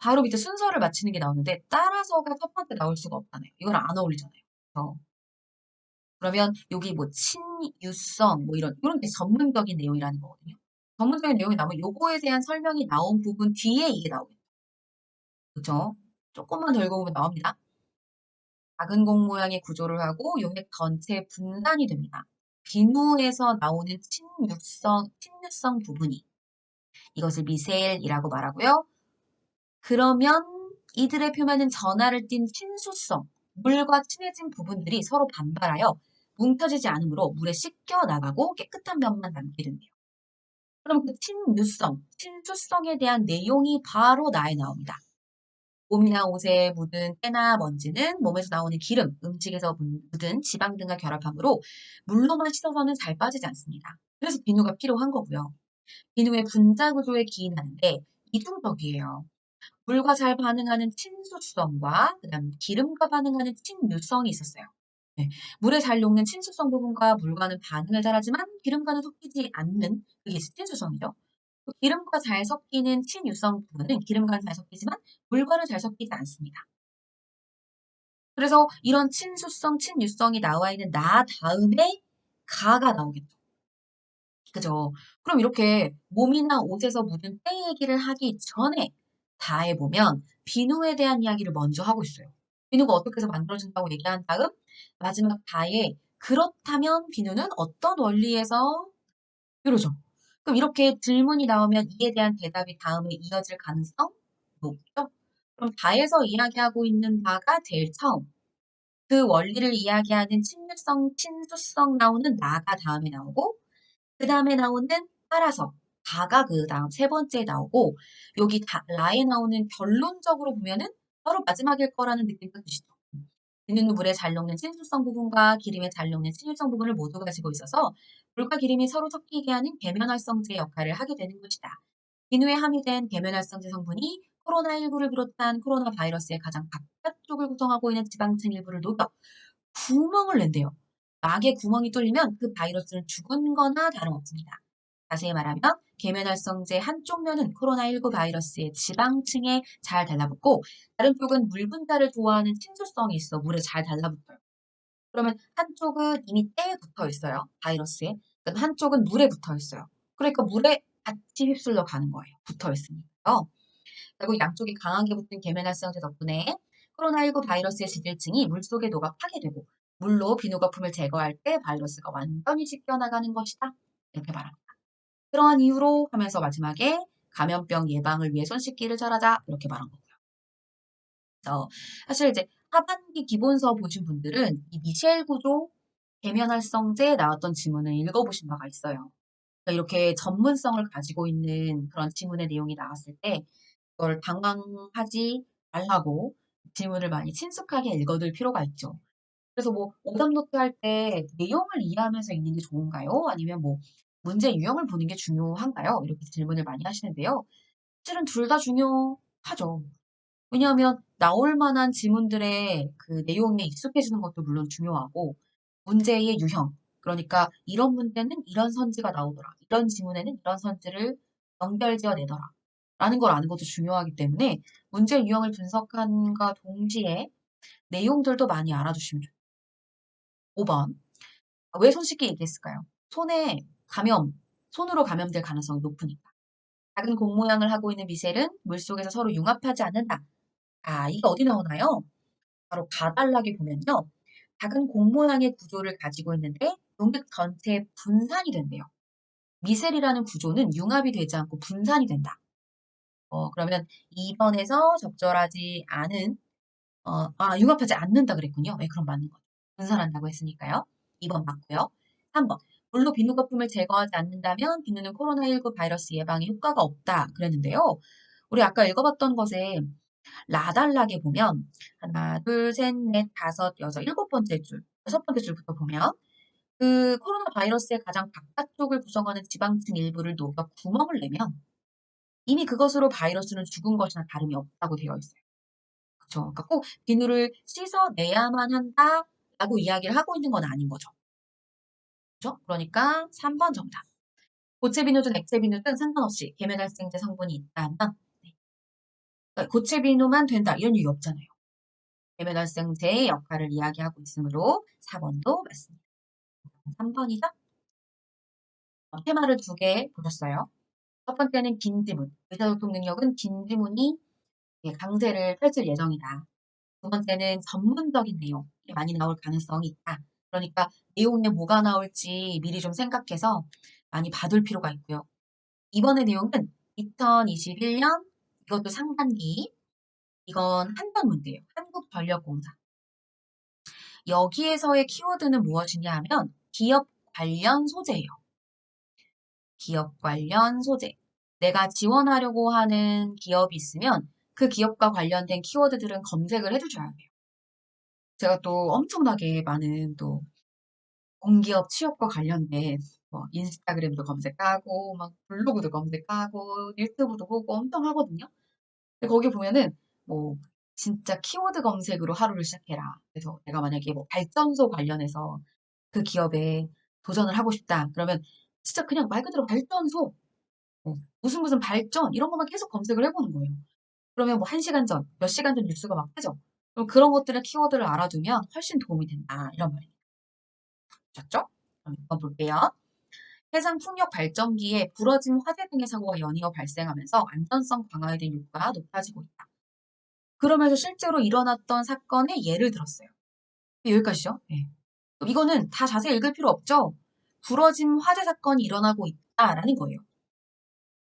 바로 밑에 순서를 맞추는 게 나오는데 따라서가 첫 번째 나올 수가 없잖아요. 이거랑 안 어울리잖아요. 그러면 여기 뭐 친유성 뭐 이런 게 전문적인 내용이라는 거거든요. 전문적인 내용이 나오면 요거에 대한 설명이 나온 부분 뒤에 이게 나오겠죠. 그죠? 조금만 더 읽어보면 나옵니다. 작은 공 모양의 구조를 하고 용액 전체 분산이 됩니다. 비누에서 나오는 친유성 부분이 이것을 미셀이라고 말하고요. 그러면 이들의 표면은 전하를 띤 친수성, 물과 친해진 부분들이 서로 반발하여 뭉쳐지지 않으므로 물에 씻겨 나가고 깨끗한 면만 남게 된대요. 그럼 그 친유성, 친수성에 대한 내용이 바로 나에 나옵니다. 몸이나 옷에 묻은 때나 먼지는 몸에서 나오는 기름, 음식에서 묻은 지방 등과 결합하므로 물로만 씻어서는 잘 빠지지 않습니다. 그래서 비누가 필요한 거고요. 비누의 분자 구조에 기인하는데 이중적이에요. 물과 잘 반응하는 친수성과 그다음 기름과 반응하는 친유성이 있었어요. 네, 물에 잘 녹는 친수성 부분과 물과는 반응을 잘하지만 기름과는 섞이지 않는 그게 친수성이죠. 기름과 잘 섞이는 친유성 부분은 기름과는 잘 섞이지만 물과는 잘 섞이지 않습니다. 그래서 이런 친수성, 친유성이 나와 있는 나 다음에 가가 나오겠죠. 그죠? 그럼 이렇게 몸이나 옷에서 묻은 때 얘기를 하기 전에 다에 보면 비누에 대한 이야기를 먼저 하고 있어요. 비누가 어떻게 해서 만들어진다고 얘기한 다음 마지막 다에 그렇다면 비누는 어떤 원리에서 이러죠. 그럼 이렇게 질문이 나오면 이에 대한 대답이 다음에 이어질 가능성 높죠? 그럼 다에서 이야기하고 있는 바가 제일 처음. 그 원리를 이야기하는 친밀성, 친수성 나오는 나가 다음에 나오고 그 다음에 나오는 따라서 다가 그 다음 세 번째에 나오고 여기 라에 나오는 결론적으로 보면은 바로 마지막일 거라는 느낌도 드시죠. 비누는 물에 잘 녹는 친수성 부분과 기름에 잘 녹는 친유성 부분을 모두 가지고 있어서 물과 기름이 서로 섞이게 하는 계면활성제 역할을 하게 되는 것이다. 비누에 함유된 계면활성제 성분이 코로나19를 비롯한 코로나 바이러스의 가장 바깥쪽을 구성하고 있는 지방층 일부를 녹여 구멍을 낸대요. 막에 구멍이 뚫리면 그 바이러스는 죽은 거나 다름없습니다. 자세히 말하면 계면활성제 한쪽 면은 코로나19 바이러스의 지방층에 잘 달라붙고 다른 쪽은 물 분자를 좋아하는 친수성이 있어 물에 잘 달라붙어요. 그러면 한쪽은 이미 때에 붙어 있어요. 바이러스에. 그럼 한쪽은 물에 붙어 있어요. 그러니까 물에 같이 휩쓸려 가는 거예요. 붙어 있으니까요. 그리고 양쪽이 강하게 붙은 계면활성제 덕분에 코로나19 바이러스의 지질층이 물속에 녹아 파괴되고 물로 비누 거품을 제거할 때 바이러스가 완전히 씻겨나가는 것이다. 이렇게 말합니다. 그러한 이유로 하면서 마지막에 감염병 예방을 위해 손 씻기를 잘하자 이렇게 말한 거고요. 그래서 사실 이제 하반기 기본서 보신 분들은 이 미셸 구조 계면활성제에 나왔던 지문을 읽어보신 바가 있어요. 그러니까 이렇게 전문성을 가지고 있는 그런 지문의 내용이 나왔을 때 그걸 당황하지 말라고 지문을 많이 친숙하게 읽어둘 필요가 있죠. 그래서 뭐 오답노트 할 때 내용을 이해하면서 읽는 게 좋은가요? 아니면 뭐 문제 유형을 보는 게 중요한가요? 이렇게 질문을 많이 하시는데요. 사실은 둘 다 중요하죠. 왜냐하면 나올 만한 지문들의 그 내용에 익숙해지는 것도 물론 중요하고 문제의 유형, 그러니까 이런 문제는 이런 선지가 나오더라. 이런 지문에는 이런 선지를 연결지어 내더라. 라는 걸 아는 것도 중요하기 때문에 문제 유형을 분석함과 동시에 내용들도 많이 알아두시면 좋아요. 5번. 왜 손 씻기 얘기했을까요? 손에 손으로 감염될 가능성이 높으니까. 작은 공 모양을 하고 있는 미셀은 물속에서 서로 융합하지 않는다. 아, 이게 어디 나오나요? 바로 가달락에 보면요. 작은 공 모양의 구조를 가지고 있는데 용액 전체에 분산이 된대요. 미셀이라는 구조는 융합이 되지 않고 분산이 된다. 그러면 2번에서 적절하지 않은, 융합하지 않는다 그랬군요. 네, 그럼 맞는 거죠. 분산한다고 했으니까요. 2번 맞고요. 3번. 물로 비누 거품을 제거하지 않는다면 비누는 코로나19 바이러스 예방에 효과가 없다 그랬는데요. 우리 아까 읽어봤던 것에 라달락에 보면 하나, 둘, 셋, 넷, 다섯, 여섯, 일곱 번째 줄, 여섯 번째 줄부터 보면 그 코로나 바이러스의 가장 바깥쪽을 구성하는 지방층 일부를 녹여 구멍을 내면 이미 그것으로 바이러스는 죽은 것이나 다름이 없다고 되어 있어요. 그렇죠? 그러니까 꼭 비누를 씻어내야만 한다라고 이야기를 하고 있는 건 아닌 거죠. 그렇죠? 그러니까 3번 정답. 고체 비누든 액체 비누든 상관없이 계면활성제 성분이 있다면 네. 그러니까 고체 비누만 된다 이런 얘기 없잖아요. 계면활성제의 역할을 이야기하고 있으므로 4번도 맞습니다. 3번이죠? 테마를 두 개 보셨어요. 첫 번째는 긴 지문. 의사소통 능력은 긴 지문이 강세를 펼칠 예정이다. 두 번째는 전문적인 내용이 많이 나올 가능성이 있다. 그러니까 내용에 뭐가 나올지 미리 좀 생각해서 많이 봐둘 필요가 있고요. 이번의 내용은 2021년 이것도 상반기 이건 한전 문제예요. 한국전력공사. 여기에서의 키워드는 무엇이냐 하면 기업 관련 소재예요. 기업 관련 소재. 내가 지원하려고 하는 기업이 있으면 그 기업과 관련된 키워드들은 검색을 해주셔야 돼요. 제가 또 엄청나게 많은 또 공기업 취업과 관련된 뭐 인스타그램도 검색하고 막 블로그도 검색하고 유튜브도 보고 엄청 하거든요. 근데 거기 보면은 뭐 진짜 키워드 검색으로 하루를 시작해라. 그래서 내가 만약에 뭐 발전소 관련해서 그 기업에 도전을 하고 싶다. 그러면 진짜 그냥 말 그대로 발전소 무슨 무슨 발전 이런 것만 계속 검색을 해보는 거예요. 그러면 뭐 1시간 전, 몇 시간 전 뉴스가 막 뜨죠. 그럼 그런 것들의 키워드를 알아두면 훨씬 도움이 된다. 이런 말입니다. 아셨죠? 그럼 6번 볼게요. 해상 풍력 발전기에 부러짐, 화재 등의 사고가 연이어 발생하면서 안전성 강화에 대한 요구가 높아지고 있다. 그러면서 실제로 일어났던 사건의 예를 들었어요. 여기까지죠? 네. 이거는 다 자세히 읽을 필요 없죠? 부러짐 화재 사건이 일어나고 있다라는 거예요.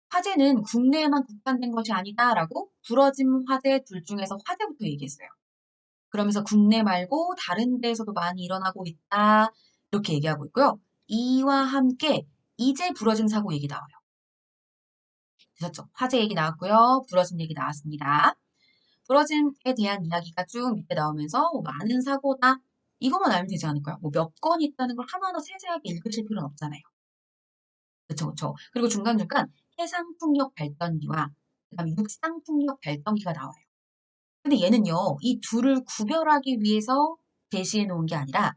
화재는 국내에만 국한된 것이 아니다라고 부러짐 화재 둘 중에서 화재부터 얘기했어요. 그러면서 국내 말고 다른 데에서도 많이 일어나고 있다. 이렇게 얘기하고 있고요. 이와 함께 이제 부러진 사고 얘기 나와요. 되셨죠? 화재 얘기 나왔고요. 부러짐 얘기 나왔습니다. 부러짐에 대한 이야기가 쭉 밑에 나오면서 뭐 많은 사고다. 이것만 알면 되지 않을까요? 뭐 몇 건 있다는 걸 하나하나 세세하게 읽으실 필요는 없잖아요. 그쵸, 그쵸. 그리고 중간중간 해상풍력 발전기와 그다음에 육상풍력 발전기가 나와요. 근데 얘는요, 이 둘을 구별하기 위해서 제시해 놓은 게 아니라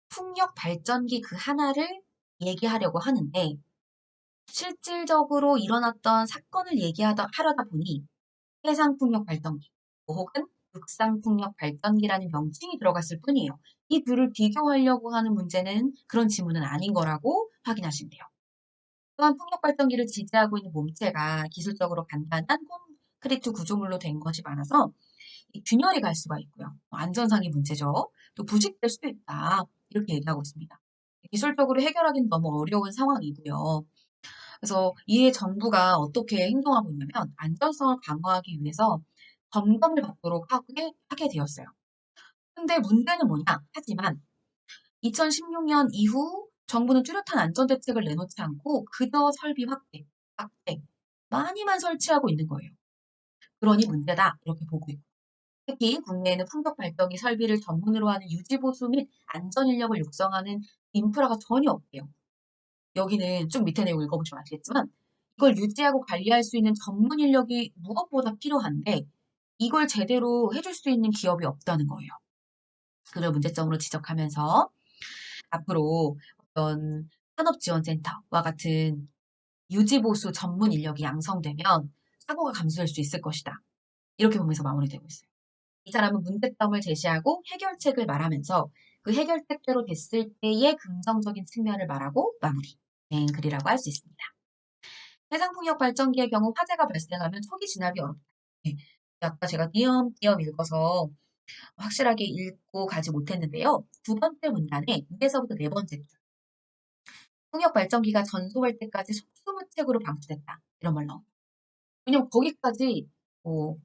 풍력 발전기 그 하나를 얘기하려고 하는데 실질적으로 일어났던 사건을 하려다 보니 해상풍력 발전기 혹은 육상풍력 발전기라는 명칭이 들어갔을 뿐이에요. 이 둘을 비교하려고 하는 문제는 그런 지문은 아닌 거라고 확인하시면 돼요. 또한 풍력 발전기를 지지하고 있는 몸체가 기술적으로 간단한 콘크리트 구조물로 된 것이 많아서 균열이 갈 수가 있고요. 안전상의 문제죠. 또 부식될 수도 있다. 이렇게 얘기하고 있습니다. 기술적으로 해결하기는 너무 어려운 상황이고요. 그래서 이에 정부가 어떻게 행동하고 있냐면 안전성을 강화하기 위해서 점검을 받도록 하게 되었어요. 근데 문제는 뭐냐? 하지만 2016년 이후 정부는 뚜렷한 안전대책을 내놓지 않고 그저 설비 확대, 많이만 설치하고 있는 거예요. 그러니 문제다. 이렇게 보고 있고. 특히 국내에는 풍력 발전기 설비를 전문으로 하는 유지보수 및 안전 인력을 육성하는 인프라가 전혀 없대요. 여기는 좀 밑에 내용 읽어보시면 아시겠지만 이걸 유지하고 관리할 수 있는 전문 인력이 무엇보다 필요한데 이걸 제대로 해줄 수 있는 기업이 없다는 거예요. 그걸 문제점으로 지적하면서 앞으로 어떤 산업지원센터와 같은 유지보수 전문 인력이 양성되면 사고가 감소할 수 있을 것이다. 이렇게 보면서 마무리되고 있어요. 이 사람은 문제점을 제시하고 해결책을 말하면서 그 해결책대로 됐을 때의 긍정적인 측면을 말하고 마무리된 글이라고 할 수 있습니다. 해상풍력 발전기의 경우 화재가 발생하면 초기 진압이 어렵다. 네. 아까 제가 띄엄띄엄 읽어서 확실하게 읽고 가지 못했는데요. 두 번째 문단에 2에서부터 네 번째 줄. 풍력 발전기가 전소할 때까지 속수무책으로 방치됐다. 이런 말 나옵니다. 왜냐면 거기까지 뭐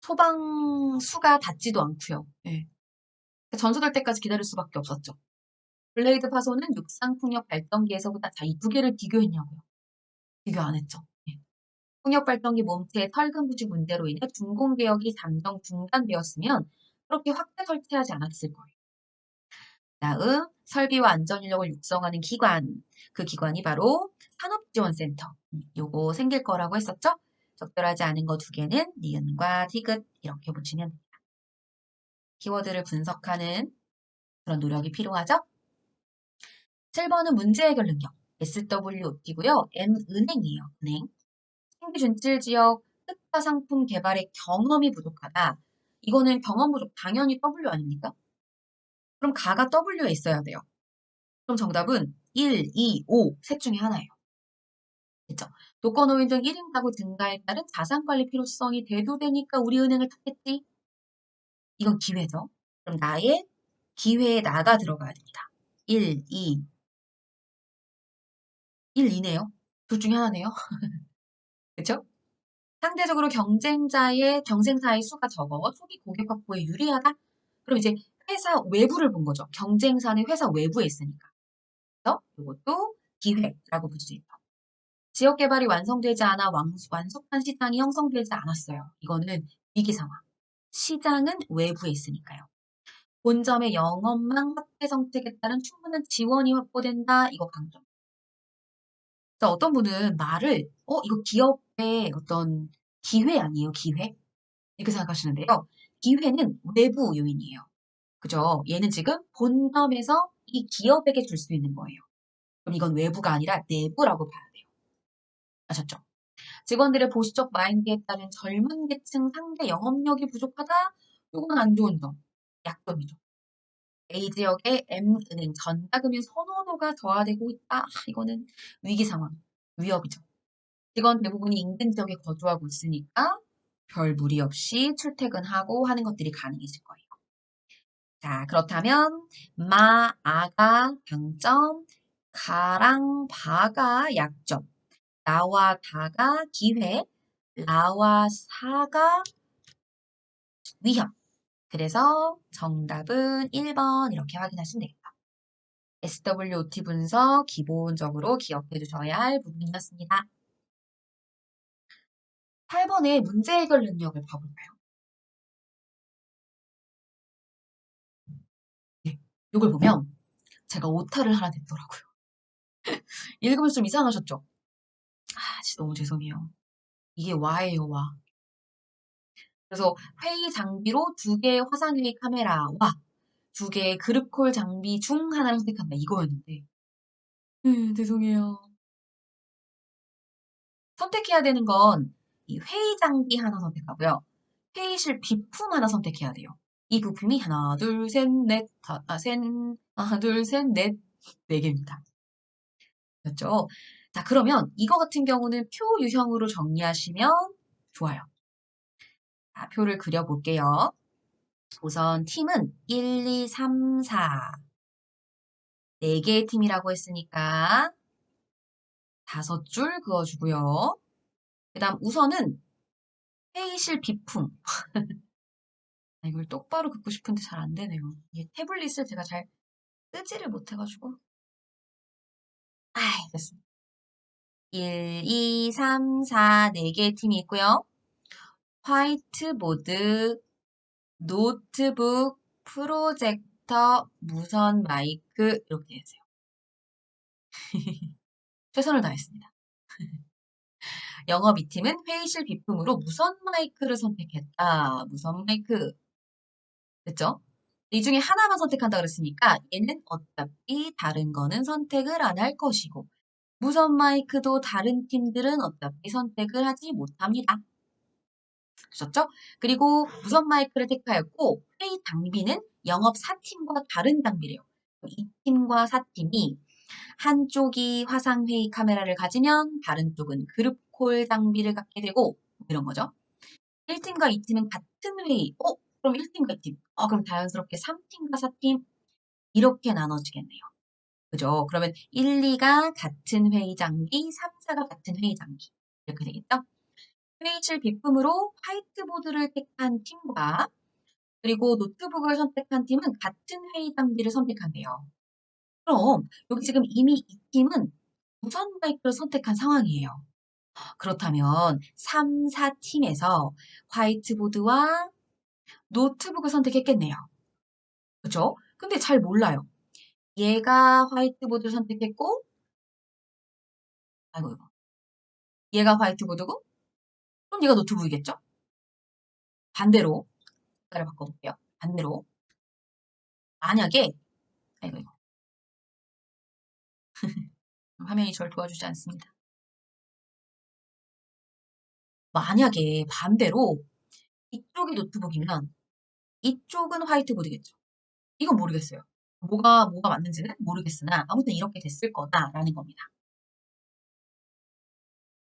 소방수가 닿지도 않고요. 예. 전소될 때까지 기다릴 수밖에 없었죠. 블레이드 파손은 육상 풍력 발전기에서보다 이 두 개를 비교했냐고요. 비교 안 했죠. 예. 풍력 발전기 몸체의 철근 부식 문제로 인해 준공 개혁이 잠정 중단되었으면 그렇게 확대 설치하지 않았을 거예요. 다음 설비와 안전 인력을 육성하는 기관. 그 기관이 바로 산업지원센터. 요거 생길 거라고 했었죠? 적절하지 않은 거 두 개는 니은과 티귿 이렇게 붙이면 됩니다. 키워드를 분석하는 그런 노력이 필요하죠? 7번은 문제 해결 능력. SWOT고요. M은행이에요. 은행. 신규 준칠 지역 특화 상품 개발의 경험이 부족하다. 이거는 경험 부족. 당연히 W 아닙니까? 그럼 가가 W에 있어야 돼요. 그럼 정답은 1, 2, 5 셋 중에 하나예요. 그렇죠? 독거노인 등 1인 가구 증가에 따른 자산관리 필요성이 대두되니까 우리 은행을 탔겠지? 이건 기회죠. 그럼 나의 기회에 나가 들어가야 됩니다. 1, 2, 1, 2네요. 둘 중에 하나네요. 그렇죠? 상대적으로 경쟁사의 수가 적어 초기 고객 확보에 유리하다? 그럼 이제 회사 외부를 본 거죠. 경쟁사는 회사 외부에 있으니까. 그래서 이것도 기회라고 볼 수 있다. 지역 개발이 완성되지 않아 완속한 시장이 형성되지 않았어요. 이거는 위기 상황. 시장은 외부에 있으니까요. 본점의 영업망 확대 정책에 따른 충분한 지원이 확보된다. 이거 강조. 그래서 어떤 분은 말을 이거 기업의 어떤 기회 아니에요? 기회? 이렇게 생각하시는데요. 기회는 외부 요인이에요. 그죠? 얘는 지금 본점에서 이 기업에게 줄 수 있는 거예요. 그럼 이건 외부가 아니라 내부라고 봐야 돼요. 아셨죠? 직원들의 보수적 마인드에 따른 젊은 계층 상대 영업력이 부족하다. 이건 안 좋은 점. 약점이죠. A 지역의 M은행 전자금융 선호도가 저하되고 있다. 이거는 위기 상황, 위협이죠. 직원 대부분이 인근 지역에 거주하고 있으니까 별 무리 없이 출퇴근하고 하는 것들이 가능해질 거예요. 자, 그렇다면 마, 아가 장점, 가랑, 바가 약점, 나와 다가 기회, 라와 사가 위협. 그래서 정답은 1번 이렇게 확인하시면 되겠다. SWOT 분석 기본적으로 기억해 두셔야 할 부분이었습니다. 8번의 문제 해결 능력을 봐볼까요? 네, 이걸 보면 제가 오타를 하나 냈더라고요. 읽으면서 좀 이상하셨죠? 진짜 너무 죄송해요. 이게 와예요, 와. 그래서 회의 장비로 2개의 화상회의 카메라와 2개의 그룹콜 장비 중 하나를 선택한다. 이거였는데. 죄송해요. 선택해야 되는 건 이 회의 장비 하나 선택하고요. 회의실 비품 하나 선택해야 돼요. 이 부품이 하나, 둘, 셋, 넷, 하나, 둘, 셋, 넷, 4개입니다. 그렇죠? 자, 그러면 이거 같은 경우는 표 유형으로 정리하시면 좋아요. 자, 표를 그려볼게요. 우선 팀은 1, 2, 3, 4. 4개의 팀이라고 했으니까 5줄 그어주고요. 그 다음 우선은 회의실 비품. 이걸 똑바로 긋고 싶은데 잘 안 되네요. 이게 태블릿을 제가 잘 쓰지를 못해가지고. 됐습니다. 1, 2, 3, 4, 4개의 팀이 있고요. 화이트보드, 노트북, 프로젝터, 무선 마이크 이렇게 했어요. 최선을 다했습니다. 영업 2팀은 회의실 비품으로 무선 마이크를 선택했다. 무선 마이크. 됐죠? 이 중에 하나만 선택한다 그랬으니까 얘는 어차피 다른 거는 선택을 안 할 것이고 무선 마이크도 다른 팀들은 어차피 선택을 하지 못합니다. 그렇죠? 그리고 무선 마이크를 택하였고 회의 장비는 영업 4팀과 다른 장비래요. 2팀과 4팀이 한쪽이 화상회의 카메라를 가지면 다른 쪽은 그룹콜 장비를 갖게 되고 이런 거죠. 1팀과 2팀은 같은 회의. 그럼 1팀과 2팀. 그럼 자연스럽게 3팀과 4팀 이렇게 나눠지겠네요. 그죠? 그러면 1, 2가 같은 회의 장비, 3, 4가 같은 회의 장비. 이렇게 되겠죠? 회의실 비품으로 화이트보드를 택한 팀과 그리고 노트북을 선택한 팀은 같은 회의 장비를 선택한대요. 그럼 여기 지금 이미 이 팀은 무선 마이크를 선택한 상황이에요. 그렇다면 3, 4팀에서 화이트보드와 노트북을 선택했겠네요. 그죠? 근데 잘 몰라요. 얘가 화이트보드를 선택했고, 아이고, 얘가 화이트보드고, 그럼 얘가 노트북이겠죠? 반대로, 숫자를 바꿔볼게요. 반대로. 만약에, 아이고, 화면이 절 도와주지 않습니다. 만약에 반대로 이쪽이 노트북이면 이쪽은 화이트보드겠죠. 이건 모르겠어요. 뭐가 맞는지는 모르겠으나 아무튼 이렇게 됐을 거다라는 겁니다.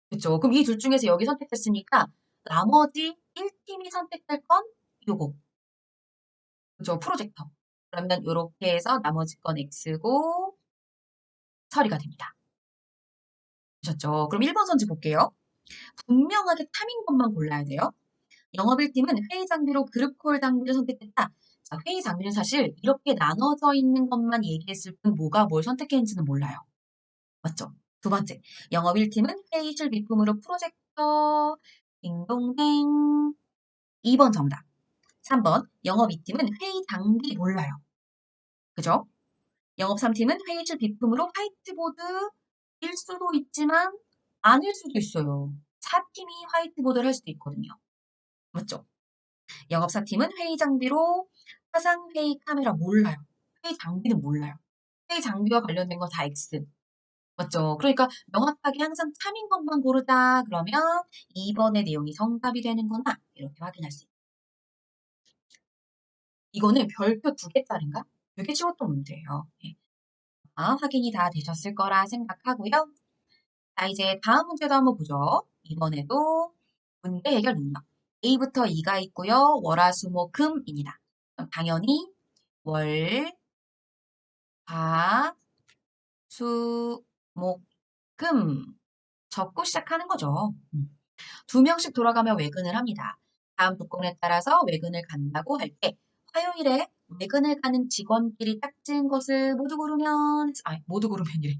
그렇죠? 그럼 이 둘 중에서 여기 선택했으니까 나머지 1팀이 선택할 건 요거. 그죠? 프로젝터. 그러면 이렇게 해서 나머지 건 X고 처리가 됩니다. 보셨죠? 그럼 1번 선지 볼게요. 분명하게 탐인 것만 골라야 돼요. 영업 1팀은 회의 장비로 그룹콜 장비를 선택했다. 자, 회의 장비는 사실 이렇게 나눠져 있는 것만 얘기했을 뿐 뭐가 뭘 선택했는지는 몰라요. 맞죠? 두 번째, 영업 1팀은 회의실 비품으로 프로젝터, 딩동댕. 2번 정답. 3번, 영업 2팀은 회의 장비 몰라요. 그죠? 영업 3팀은 회의실 비품으로 화이트보드일 수도 있지만 아닐 수도 있어요. 4팀이 화이트보드를 할 수도 있거든요. 맞죠? 영업 4팀은 회의 장비로 화상 회의 카메라 몰라요. 회의 장비는 몰라요. 회의 장비와 관련된 거 다 X. 맞죠? 그러니까 명확하게 항상 참인 것만 고르자 그러면 2번의 내용이 정답이 되는구나. 이렇게 확인할 수 있어요. 이거는 별표 2개짜리인가? 되게 쉬웠던 문제예요. 네. 확인이 다 되셨을 거라 생각하고요. 자, 이제 다음 문제도 한번 보죠. 이번에도 문제 해결 능력. A부터 E가 있고요. 월화수목금입니다. 그럼 당연히 월, 화, 수, 목, 금 적고 시작하는 거죠. 2명씩 돌아가며 외근을 합니다. 다음 조건에 따라서 외근을 간다고 할 때 화요일에 외근을 가는 직원끼리 딱 지은 것을 모두 고르면 모두 고르면이래.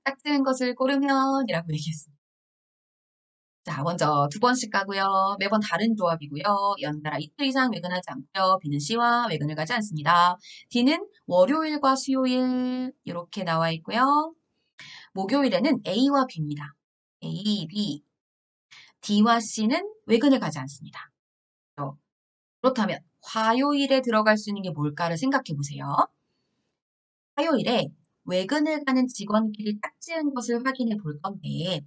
딱 지은 것을 고르면이라고 얘기했습니다. 자, 먼저 2번씩 가고요. 매번 다른 조합이고요. 연달아 이틀 이상 외근하지 않고요. B는 C와 외근을 가지 않습니다. D는 월요일과 수요일 이렇게 나와 있고요. 목요일에는 A와 B입니다. A, B. D와 C는 외근을 가지 않습니다. 그렇다면 화요일에 들어갈 수 있는 게 뭘까를 생각해 보세요. 화요일에 외근을 가는 직원끼리 딱 지은 것을 확인해 볼 건데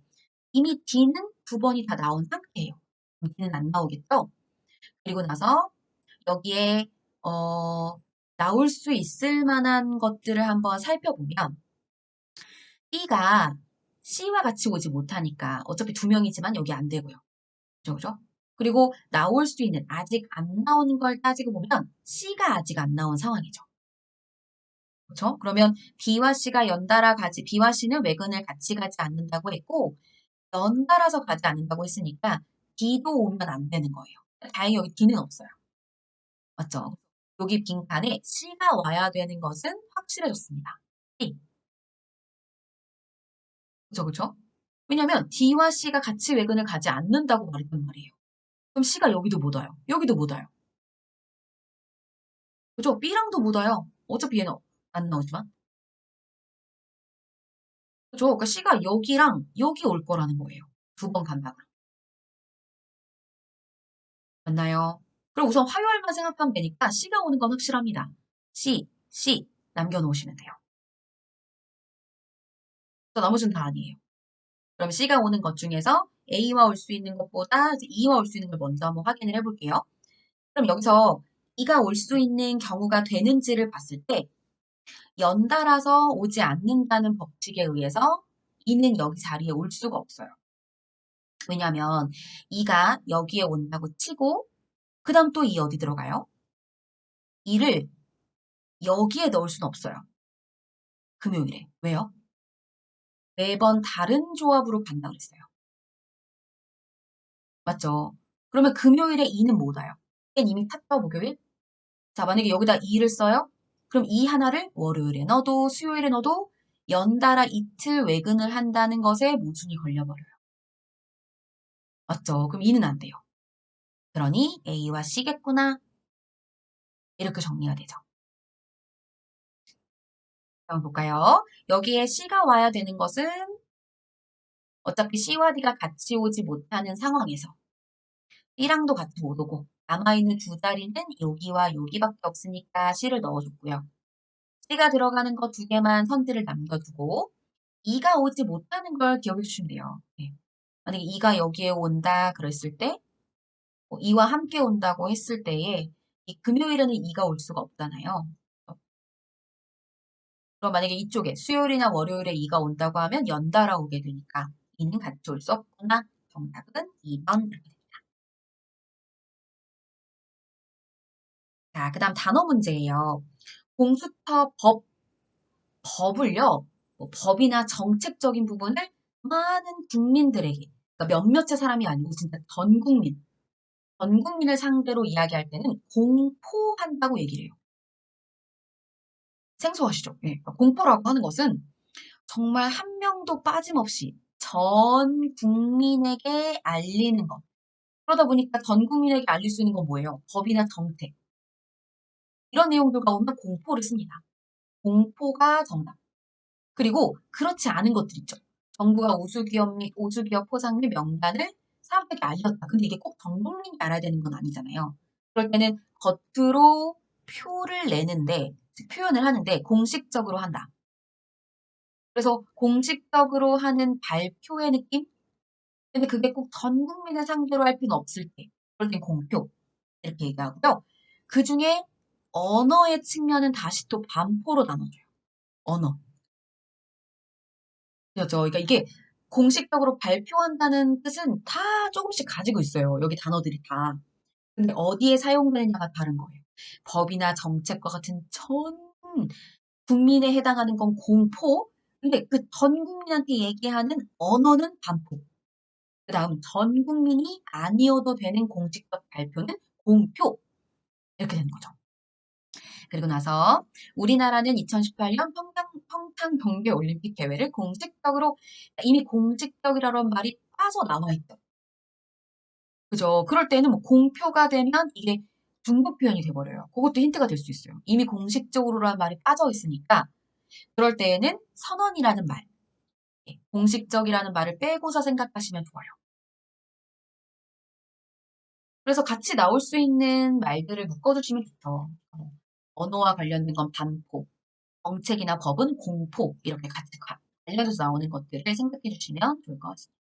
이미 D는 2번이 다 나온 상태예요. 그럼 D는 안 나오겠죠? 그리고 나서 여기에 나올 수 있을 만한 것들을 한번 살펴보면 B가 C와 같이 오지 못하니까 어차피 2명이지만 여기 안 되고요. 그죠, 그죠? 그리고 나올 수 있는 아직 안 나오는 걸 따지고 보면 C가 아직 안 나온 상황이죠. 그렇죠? 그러면 B와 C가 연달아 가지, B와 C는 외근을 같이 가지 않는다고 했고 연달아서 가지 않는다고 했으니까 D도 오면 안 되는 거예요. 다행히 여기 D는 없어요. 맞죠? 여기 빈칸에 C가 와야 되는 것은 확실해졌습니다. C. 그쵸, 그쵸? 왜냐면 D와 C가 같이 외근을 가지 않는다고 말했단 말이에요. 그럼 C가 여기도 못 와요. 여기도 못 와요. 그죠? B랑도 못 와요. 어차피 얘는 안 나오지만. 그죠? 그러니까 C가 여기랑 여기 올 거라는 거예요. 2번 간다고. 맞나요? 그럼 우선 화요일만 생각하면 되니까 C가 오는 건 확실합니다. C, C 남겨놓으시면 돼요. 또 나머지는 다 아니에요. 그럼 C가 오는 것 중에서 A와 올 수 있는 것보다 E와 올 수 있는 걸 먼저 한번 확인을 해볼게요. 그럼 여기서 E가 올 수 있는 경우가 되는지를 봤을 때 연달아서 오지 않는다는 법칙에 의해서 E는 여기 자리에 올 수가 없어요. 왜냐하면 E가 여기에 온다고 치고 그 다음 또 E 어디 들어가요? E를 여기에 넣을 수는 없어요. 금요일에. 왜요? 매번 다른 조합으로 간다 그랬어요. 맞죠? 그러면 금요일에 E는 못 와요. 얘는 이미 탔죠, 목요일? 자, 만약에 여기다 2를 써요? 그럼 이 하나를 월요일에 넣어도 수요일에 넣어도 연달아 이틀 외근을 한다는 것에 모순이 걸려버려요. 맞죠? 그럼 2는 안 돼요. 그러니 A와 C겠구나. 이렇게 정리가 되죠. 한번 볼까요? 여기에 C가 와야 되는 것은 어차피 C와 D가 같이 오지 못하는 상황에서 B랑도 같이 못 오고 남아있는 두 자리는 여기와 여기밖에 없으니까 C를 넣어줬고요. C가 들어가는 거 2개만 선들을 남겨두고 E가 오지 못하는 걸 기억해 주시면 돼요. 네. 만약에 E가 여기에 온다 그랬을 때 E와 함께 온다고 했을 때에 이 금요일에는 E가 올 수가 없잖아요. 그럼 만약에 이쪽에 수요일이나 월요일에 E가 온다고 하면 연달아 오게 되니까 E는 같이 올 수 없구나. 정답은 2번. 자, 그 다음 단어 문제예요. 공수처 법을요, 뭐 법이나 정책적인 부분을 많은 국민들에게, 그러니까 몇몇의 사람이 아니고 진짜 전 국민을 상대로 이야기할 때는 공포한다고 얘기를 해요. 생소하시죠? 예, 그러니까 공포라고 하는 것은 정말 한 명도 빠짐없이 전 국민에게 알리는 것. 그러다 보니까 전 국민에게 알릴 수 있는 건 뭐예요? 법이나 정책. 이런 내용들과 오면 공포를 씁니다. 공포가 정답. 그리고 그렇지 않은 것들 있죠. 정부가 우수기업 및 우수기업 포상 및 명단을 사람들에게 알렸다. 근데 이게 꼭 전 국민이 알아야 되는 건 아니잖아요. 그럴 때는 겉으로 표를 내는데, 즉 표현을 하는데 공식적으로 한다. 그래서 공식적으로 하는 발표의 느낌? 근데 그게 꼭 전 국민을 상대로 할 필요는 없을 때. 그럴 땐 공표. 이렇게 얘기하고요. 그 중에 언어의 측면은 다시 또 반포로 나눠줘요. 언어. 그렇죠. 그러니까 이게 공식적으로 발표한다는 뜻은 다 조금씩 가지고 있어요. 여기 단어들이 다. 근데 어디에 사용되느냐가 다른 거예요. 법이나 정책과 같은 전 국민에 해당하는 건 공포. 근데 그 전 국민한테 얘기하는 언어는 반포. 그 다음 전 국민이 아니어도 되는 공식적 발표는 공표. 이렇게 되는 거죠. 그리고 나서 우리나라는 2018년 평창 동계올림픽 대회를 공식적으로 이미 공식적이라는 말이 빠져나와 있죠. 그죠? 그럴 때는 뭐 공표가 되면 이게 중복 표현이 돼버려요. 그것도 힌트가 될 수 있어요. 이미 공식적으로라는 말이 빠져 있으니까 그럴 때에는 선언이라는 말, 예, 공식적이라는 말을 빼고서 생각하시면 좋아요. 그래서 같이 나올 수 있는 말들을 묶어주시면 좋죠. 언어와 관련된 건 반포, 정책이나 법은 공포 이렇게 같이 알려져서 나오는 것들을 생각해 주시면 좋을 것 같습니다.